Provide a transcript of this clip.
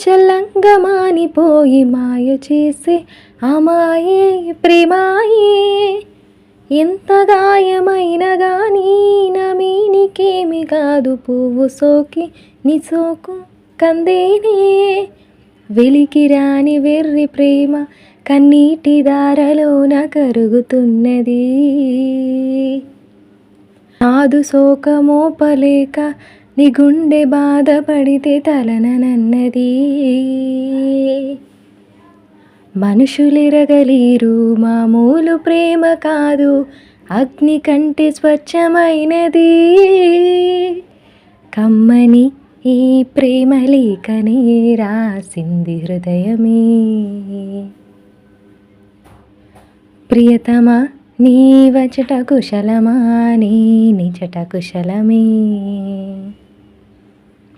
చల్లంగా మానిపోయి మాయ చేసే అమాయే ప్రేమాయే. ఎంత గాయమైన గానీ నమీనికేమి కాదు, పువ్వు సోకి నీ సోకు కందేనే. వెలికి రాని వెర్రి ప్రేమ కన్నీటి దారలోన కరుగుతున్నది. నాదు శోకమోపలేక నీ గుండె బాధపడితే తలనన్నది. మనుషులెరగలేరు మామూలు ప్రేమ కాదు, అగ్ని కంటే స్వచ్ఛమైనది. కమ్మని ఈ ప్రేమ లేఖనే రాసింది హృదయమే. ప్రియతమా నీ వచట కుశలమా, నీ నిజట కుశలమే.